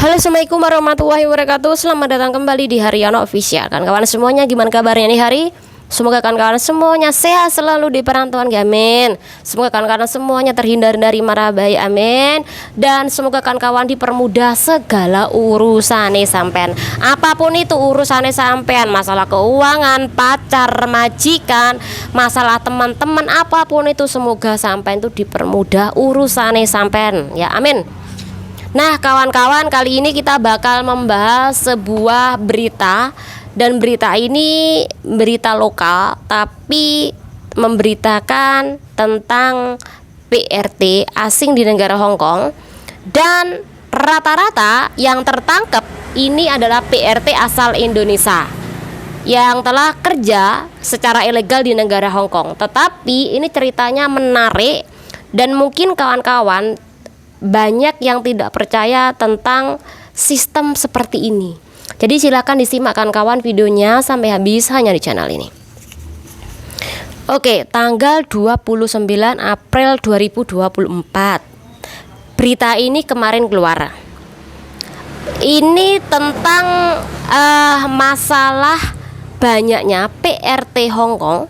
Halo, assalamualaikum warahmatullahi wabarakatuh. Selamat datang kembali di Haryono Official. Kawan-kawan semuanya, gimana kabarnya nih hari? Semoga kawan-kawan semuanya sehat selalu di perantauan, amin. Semoga kawan-kawan semuanya terhindar dari mara bahaya, amin. Dan semoga kawan-kawan dipermudah segala urusannya sampean. Apapun itu urusannya sampean, masalah keuangan, pacar, majikan, masalah teman-teman, apapun itu semoga sampean itu dipermudah urusannya sampean, ya amin. Nah kawan-kawan, kali ini kita bakal membahas sebuah berita. Dan berita ini berita lokal, tapi memberitakan tentang PRT asing di negara Hong Kong. Dan rata-rata yang tertangkap ini adalah PRT asal Indonesia yang telah kerja secara ilegal di negara Hong Kong. Tetapi ini ceritanya menarik dan mungkin kawan-kawan banyak yang tidak percaya tentang sistem seperti ini. Jadi silakan disimak kawan videonya sampai habis hanya di channel ini. Oke, tanggal 29 April 2024. Berita ini kemarin keluar. Ini tentang masalah banyaknya PRT Hong Kong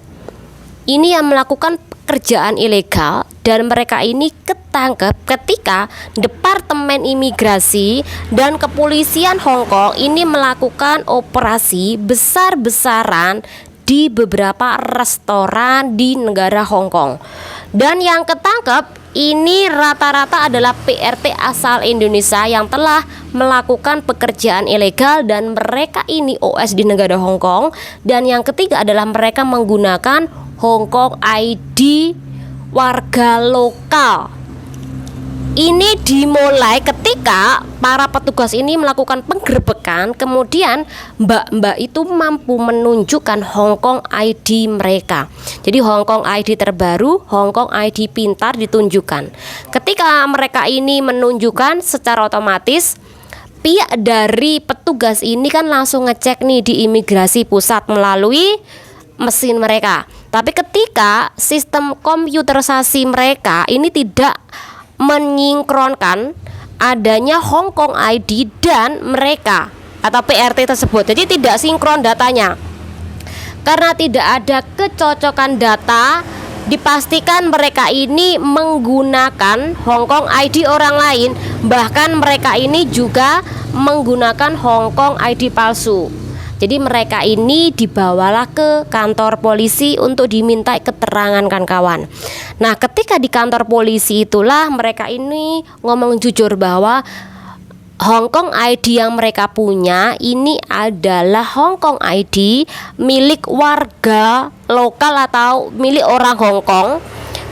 ini yang melakukan pekerjaan ilegal, dan mereka ini ketangkep ketika Departemen Imigrasi dan Kepolisian Hong Kong ini melakukan operasi besar-besaran di beberapa restoran di negara Hong Kong. Dan yang ketangkep ini rata-rata adalah PRT asal Indonesia yang telah melakukan pekerjaan ilegal, dan mereka ini OS di negara Hong Kong. Dan yang ketiga adalah mereka menggunakan Hong Kong ID warga lokal. Ini dimulai ketika para petugas ini melakukan penggerbekan, kemudian mbak-mbak itu mampu menunjukkan Hong Kong ID mereka. Jadi Hong Kong ID terbaru, Hong Kong ID pintar ditunjukkan. Ketika mereka ini menunjukkan, secara otomatis pihak dari petugas ini kan langsung ngecek nih di imigrasi pusat melalui mesin mereka. Tapi ketika sistem komputerisasi mereka ini tidak menyinkronkan adanya Hong Kong ID dan mereka atau PRT tersebut, jadi tidak sinkron datanya. Karena tidak ada kecocokan data, dipastikan mereka ini menggunakan Hong Kong ID orang lain. Bahkan mereka ini juga menggunakan Hong Kong ID palsu. Jadi mereka ini dibawalah ke kantor polisi untuk diminta keterangan kawan. Nah ketika di kantor polisi itulah mereka ini ngomong jujur bahwa Hong Kong ID yang mereka punya ini adalah Hong Kong ID milik warga lokal atau milik orang Hong Kong,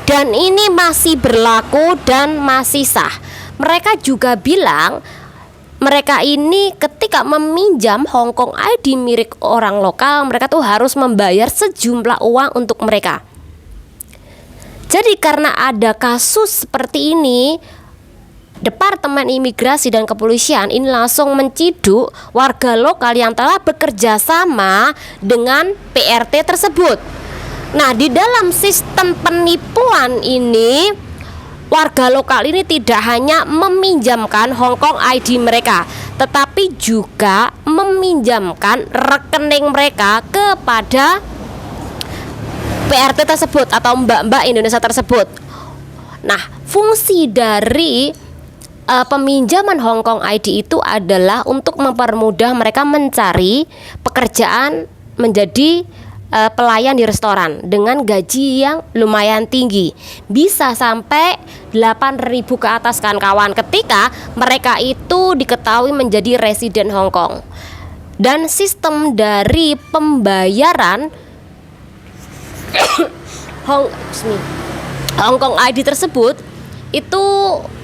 dan ini masih berlaku dan masih sah. Mereka juga bilang mereka ini ketika meminjam Hong Kong ID milik orang lokal, mereka tuh harus membayar sejumlah uang untuk mereka. Jadi karena ada kasus seperti ini, Departemen Imigrasi dan Kepolisian ini langsung menciduk warga lokal yang telah bekerja sama dengan PRT tersebut. Nah, di dalam sistem penipuan ini, warga lokal ini tidak hanya meminjamkan Hong Kong ID mereka, tetapi juga meminjamkan rekening mereka kepada PRT tersebut atau mbak-mbak Indonesia tersebut. Nah, fungsi dari peminjaman Hong Kong ID itu adalah untuk mempermudah mereka mencari pekerjaan menjadi pelayan di restoran dengan gaji yang lumayan tinggi, bisa sampai 8.000 ke atas kan kawan, ketika mereka itu diketahui menjadi residen Hong Kong. Dan sistem dari pembayaran Hong Kong ID tersebut itu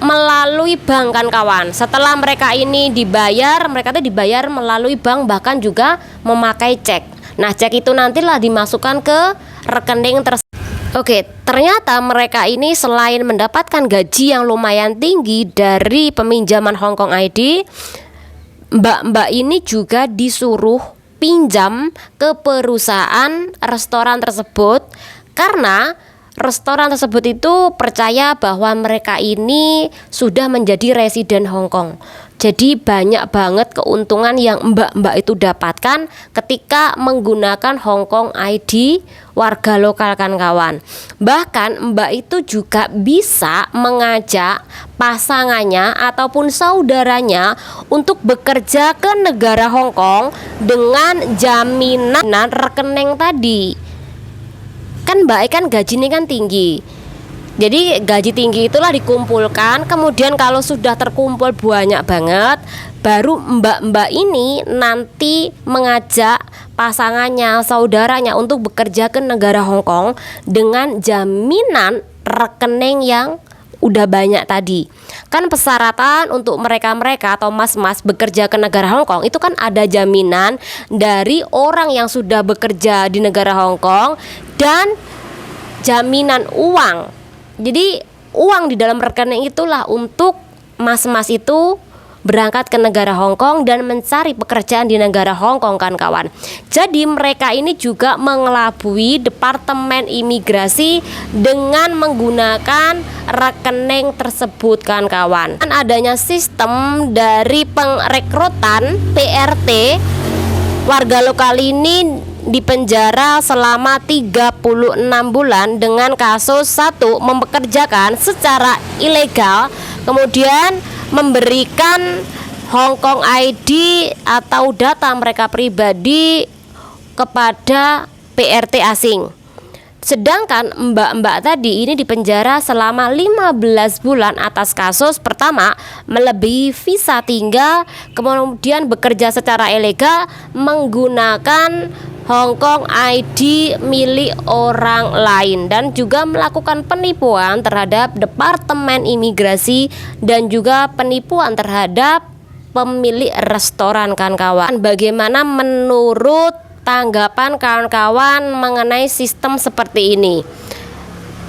melalui bank kan kawan. Setelah mereka ini dibayar, mereka tuh dibayar melalui bank, bahkan juga memakai cek. Nah cek itu nantilah dimasukkan ke rekening tersebut. Oke, ternyata mereka ini selain mendapatkan gaji yang lumayan tinggi dari peminjaman Hong Kong ID, mbak-mbak ini juga disuruh pinjam ke perusahaan restoran tersebut, karena restoran tersebut itu percaya bahwa mereka ini sudah menjadi residen Hong Kong. Jadi banyak banget keuntungan yang mbak-mbak itu dapatkan ketika menggunakan Hong Kong ID warga lokal kan kawan. Bahkan mbak itu juga bisa mengajak pasangannya ataupun saudaranya untuk bekerja ke negara Hong Kong dengan jaminan rekening tadi. Kan mbak kan gajinya kan tinggi. Jadi gaji tinggi itulah dikumpulkan, kemudian kalau sudah terkumpul banyak banget, baru mbak-mbak ini nanti mengajak pasangannya, saudaranya untuk bekerja ke negara Hong Kong dengan jaminan rekening yang udah banyak tadi. Kan persyaratan untuk mereka-mereka atau mas-mas bekerja ke negara Hong Kong itu kan ada jaminan dari orang yang sudah bekerja di negara Hong Kong dan jaminan uang. Jadi uang di dalam rekening itulah untuk mas-mas itu berangkat ke negara Hong Kong dan mencari pekerjaan di negara Hong Kong kan kawan. Jadi mereka ini juga mengelabui Departemen Imigrasi dengan menggunakan rekening tersebut kan kawan. Dan adanya sistem dari pengrekrutan PRT, warga lokal ini dipenjara selama 36 bulan dengan kasus 1. Mempekerjakan secara ilegal, kemudian memberikan Hong Kong ID atau data mereka pribadi kepada PRT asing. Sedangkan mbak-mbak tadi ini dipenjara selama 15 bulan atas kasus pertama melebihi visa tinggal, kemudian bekerja secara ilegal menggunakan Hong Kong ID milik orang lain, dan juga melakukan penipuan terhadap Departemen Imigrasi dan juga penipuan terhadap pemilik restoran kan kawan. Bagaimana menurut tanggapan kawan-kawan mengenai sistem seperti ini?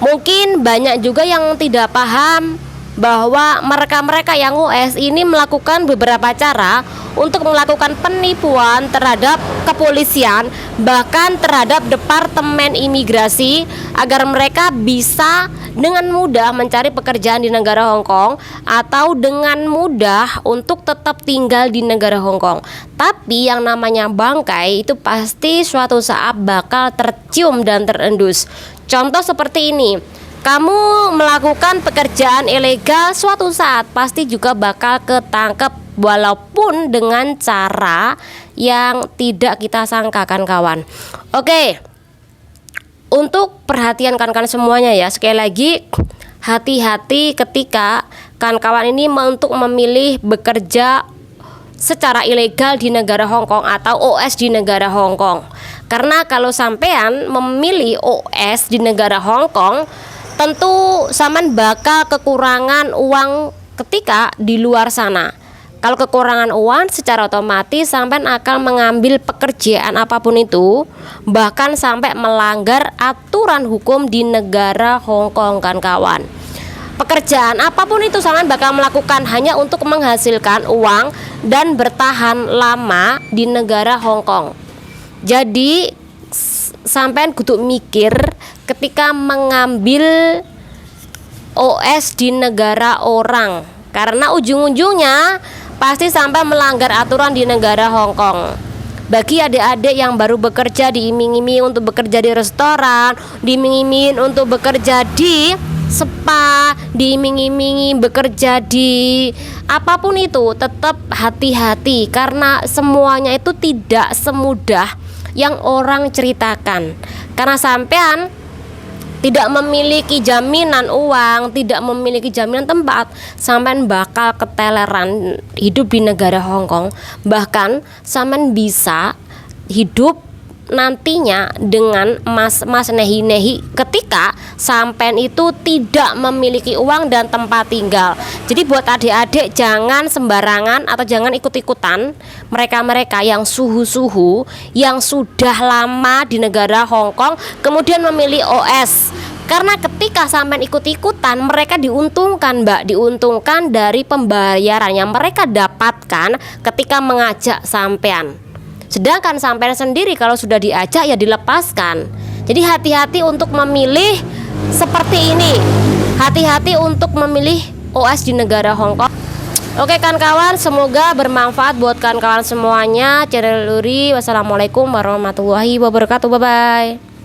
Mungkin banyak juga yang tidak paham bahwa mereka-mereka yang US ini melakukan beberapa cara untuk melakukan penipuan terhadap kepolisian, bahkan terhadap Departemen Imigrasi, agar mereka bisa dengan mudah mencari pekerjaan di negara Hong Kong atau dengan mudah untuk tetap tinggal di negara Hong Kong. Tapi yang namanya bangkai itu pasti suatu saat bakal tercium dan terendus. Contoh seperti ini, kamu melakukan pekerjaan ilegal, suatu saat pasti juga bakal ketangkep, walaupun dengan cara yang tidak kita sangkakan kawan. Oke, untuk perhatian kawan-kawan semuanya ya, sekali lagi hati-hati ketika kawan-kawan ini untuk memilih bekerja secara ilegal di negara Hong Kong atau OS di negara Hong Kong. Karena kalau sampean memilih OS di negara Hong Kong, tentu sampean bakal kekurangan uang ketika di luar sana. Kalau kekurangan uang, secara otomatis sampean akan mengambil pekerjaan apapun itu, bahkan sampai melanggar aturan hukum di negara Hong Kong kan kawan. Pekerjaan apapun itu sampean bakal melakukan hanya untuk menghasilkan uang dan bertahan lama di negara Hong Kong. Jadi sampean kudu mikir ketika mengambil OS di negara orang, karena ujung-ujungnya pasti sampai melanggar aturan di negara Hong Kong. Bagi adik-adik yang baru bekerja, diiming-iming untuk bekerja di restoran, diiming-iming untuk bekerja di spa, diiming-imingi bekerja di apapun itu, tetap hati-hati karena semuanya itu tidak semudah yang orang ceritakan. Karena sampean tidak memiliki jaminan uang, tidak memiliki jaminan tempat, sampean bakal keteleran hidup di negara Hong Kong. Bahkan sampean bisa hidup nantinya dengan mas-mas nehi-nehi ketika sampean itu tidak memiliki uang dan tempat tinggal. Jadi buat adik-adik jangan sembarangan atau jangan ikut-ikutan mereka-mereka yang suhu-suhu yang sudah lama di negara Hong Kong kemudian memilih OS. Karena ketika sampean ikut-ikutan, mereka diuntungkan mbak, diuntungkan dari pembayaran yang mereka dapatkan ketika mengajak sampean. Sedangkan sampean sendiri kalau sudah diajak ya dilepaskan. Jadi hati-hati untuk memilih seperti ini. Hati-hati untuk memilih OS di negara Hong Kong. Oke kawan-kawan, semoga bermanfaat buat kawan-kawan semuanya. Channel Luri. Wassalamualaikum warahmatullahi wabarakatuh. Bye bye.